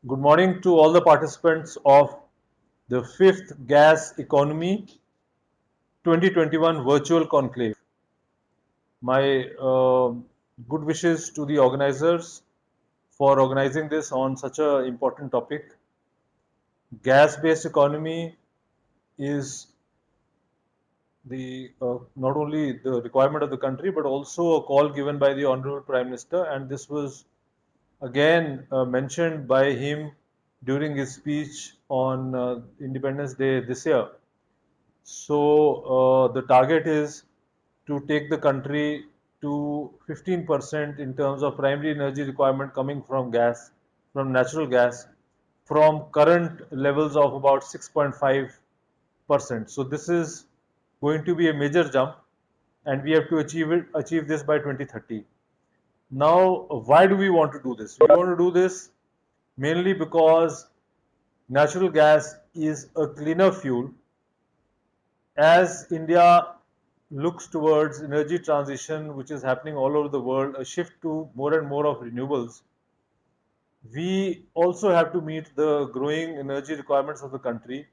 Good morning to all the participants of the fifth Gas Economy 2021 Virtual Conclave. My good wishes to the organizers for organizing this on such an important topic. Gas-based economy is the not only the requirement of the country but also a call given by the Honorable Prime Minister, and this was again mentioned by him during his speech on Independence Day this year. So the target is to take the country to 15% in terms of primary energy requirement coming from gas, from natural gas, from current levels of about 6.5%. So this is going to be a major jump, and we have to achieve this by 2030. Now, why do we want to do this? We want to do this mainly because natural gas is a cleaner fuel. As India looks towards energy transition, which is happening all over the world, a shift to more and more of renewables, we also have to meet the growing energy requirements of the country.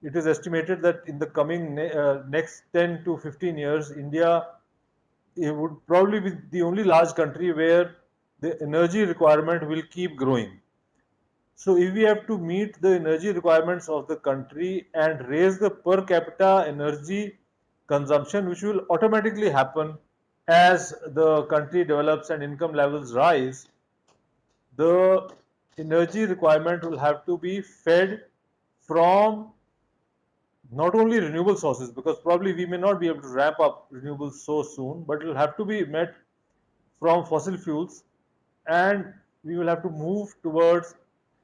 It is estimated that in the coming next 10 to 15 years, India it would probably be the only large country where the energy requirement will keep growing. So if we have to meet the energy requirements of the country and raise the per capita energy consumption, which will automatically happen as the country develops and income levels rise, the energy requirement will have to be fed from not only renewable sources, because probably we may not be able to ramp up renewables so soon, but it will have to be met from fossil fuels, and we will have to move towards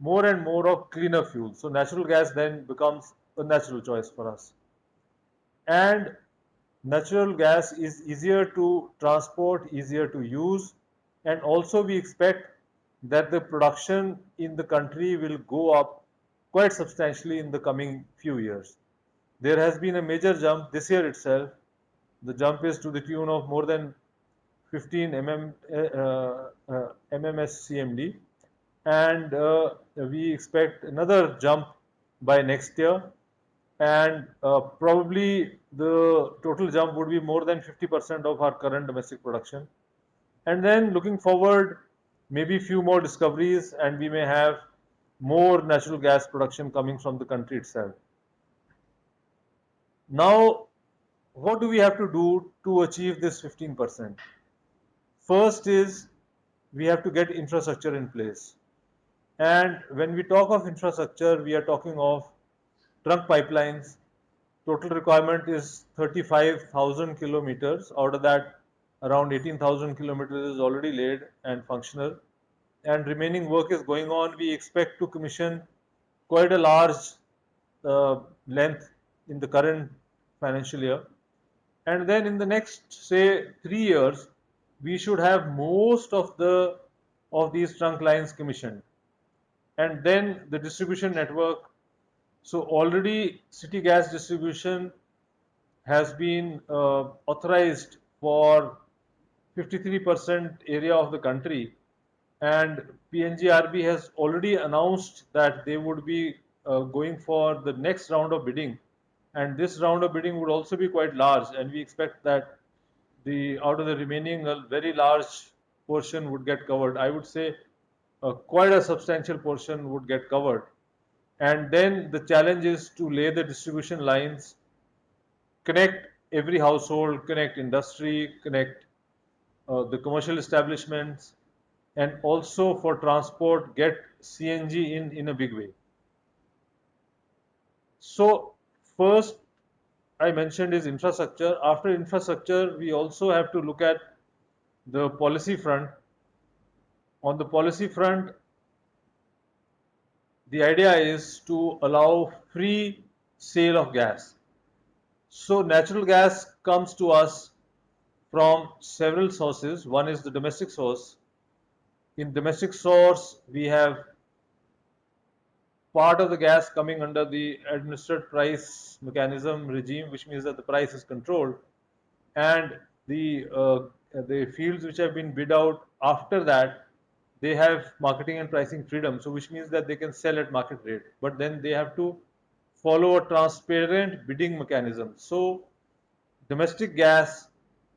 more and more of cleaner fuels. So natural gas then becomes a natural choice for us. And natural gas is easier to transport, easier to use, and also we expect that the production in the country will go up quite substantially in the coming few years. There has been a major jump this year itself. The jump is to the tune of more than 15 MMSCMD, and we expect another jump by next year, and probably the total jump would be more than 50% of our current domestic production. And then looking forward, maybe few more discoveries, and we may have more natural gas production coming from the country itself. Now, what do we have to do to achieve this 15%? First is we have to get infrastructure in place. And when we talk of infrastructure, we are talking of trunk pipelines. Total requirement is 35,000 kilometers. Out of that, around 18,000 kilometers is already laid and functional. And remaining work is going on. We expect to commission quite a large length in the current financial year. And then in the next, say, 3 years, we should have most of these trunk lines commissioned. And then the distribution network. So already city gas distribution has been authorized for 53% area of the country, and PNGRB has already announced that they would be going for the next round of bidding, and this round of bidding would also be quite large, and we expect that the out of the remaining a very large portion would get covered. I would say quite a substantial portion would get covered. And then the challenge is to lay the distribution lines, connect every household, connect industry, connect the commercial establishments, and also for transport get CNG in a big way. So first I mentioned is infrastructure. After infrastructure, we also have to look at the policy front. On the policy front, the idea is to allow free sale of gas. So natural gas comes to us from several sources. One is the domestic source. In domestic source, we have part of the gas coming under the administered price mechanism regime, which means that the price is controlled, and the fields which have been bid out after that, they have marketing and pricing freedom, so which means that they can sell at market rate, but then they have to follow a transparent bidding mechanism. So domestic gas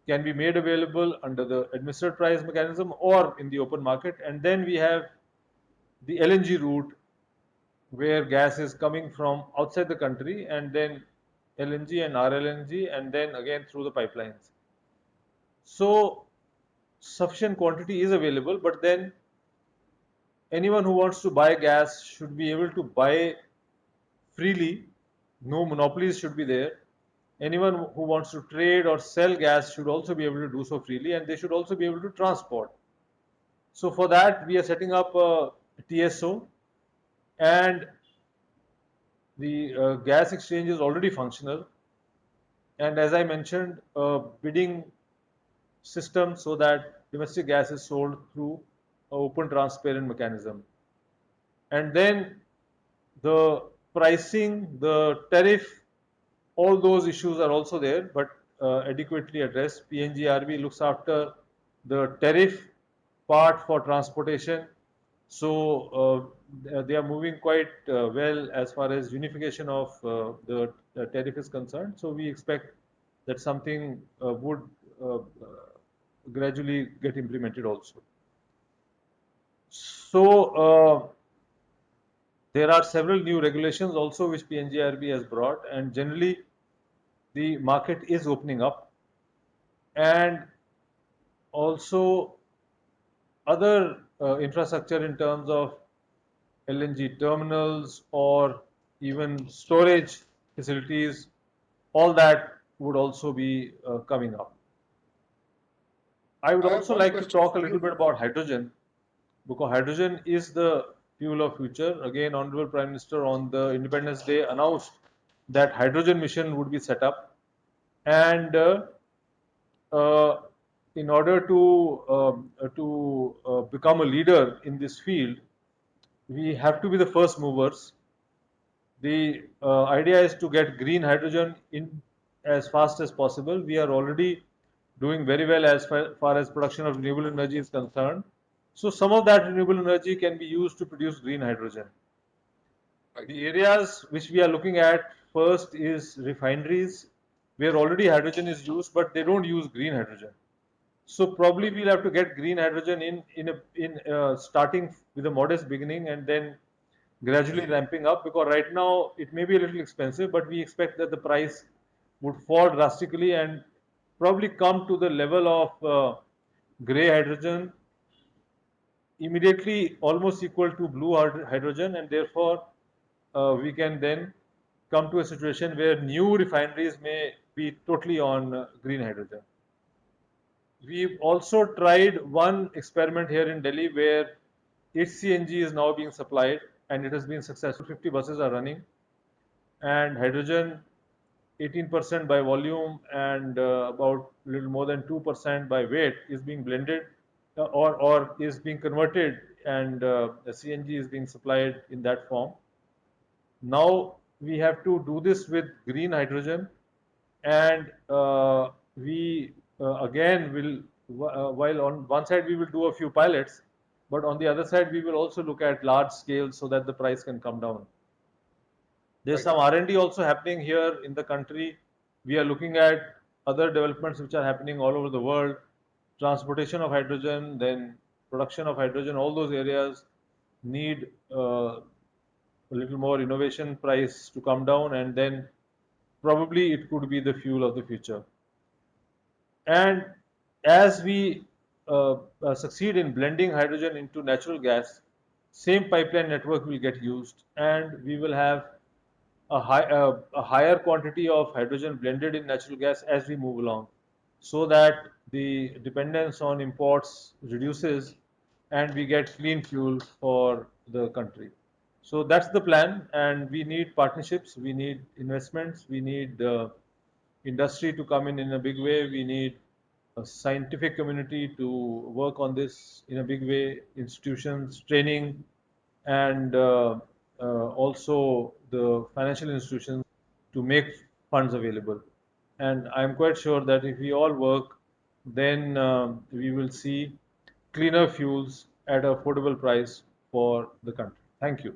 can be made available under the administered price mechanism or in the open market, and then we have the LNG route where gas is coming from outside the country, and then LNG and RLNG, and then again through the pipelines. So sufficient quantity is available, but then anyone who wants to buy gas should be able to buy freely. No monopolies should be there. Anyone who wants to trade or sell gas should also be able to do so freely, and they should also be able to transport. So for that, we are setting up a TSO, and the gas exchange is already functional. And as I mentioned, a bidding system so that domestic gas is sold through an open, transparent mechanism. And then the pricing, the tariff, all those issues are also there, but adequately addressed. PNGRB looks after the tariff part for transportation. So they are moving quite well as far as unification of the tariff is concerned. So we expect that something would gradually get implemented also. So there are several new regulations also which PNGRB has brought, and generally the market is opening up, and also other infrastructure in terms of LNG terminals or even storage facilities, all that would also be coming up. I would I have also one like to question talk a for little you. bit about hydrogen, because hydrogen is the fuel of future. Again, Honorable Prime Minister on the Independence Day announced that hydrogen mission would be set up, and uh, in order to become a leader in this field, we have to be the first movers. The idea is to get green hydrogen in as fast as possible. We are already doing very well as far as production of renewable energy is concerned. So some of that renewable energy can be used to produce green hydrogen. Right. The areas which we are looking at first is refineries, where already hydrogen is used, but they don't use green hydrogen. So probably Right. we'll have to get green hydrogen in starting with a modest beginning and then gradually ramping up, because right now it may be a little expensive, but we expect that the price would fall drastically and probably come to the level of gray hydrogen immediately, almost equal to blue hydrogen, and therefore we can then come to a situation where new refineries may be totally on green hydrogen. We've also tried one experiment here in Delhi where HCNG is now being supplied, and it has been successful. 50 buses are running, and hydrogen 18% by volume and about a little more than 2% by weight is being blended, or is being converted, and the CNG is being supplied in that form. Now we have to do this with green hydrogen, and we again will, while on one side we will do a few pilots, but on the other side we will also look at large scale so that the price can come down. There's Right. some R&D also happening here in the country. We are looking at other developments which are happening all over the world, transportation of hydrogen, then production of hydrogen. All those areas need a little more innovation price to come down, and then probably it could be the fuel of the future. And as we succeed in blending hydrogen into natural gas, same pipeline network will get used, and we will have a higher quantity of hydrogen blended in natural gas as we move along, so that the dependence on imports reduces and we get clean fuel for the country. So that's the plan, and we need partnerships, we need investments, we need industry to come in a big way, we need a scientific community to work on this in a big way, institutions, training, and also the financial institutions to make funds available. And I'm quite sure that if we all work, then we will see cleaner fuels at an affordable price for the country. Thank you.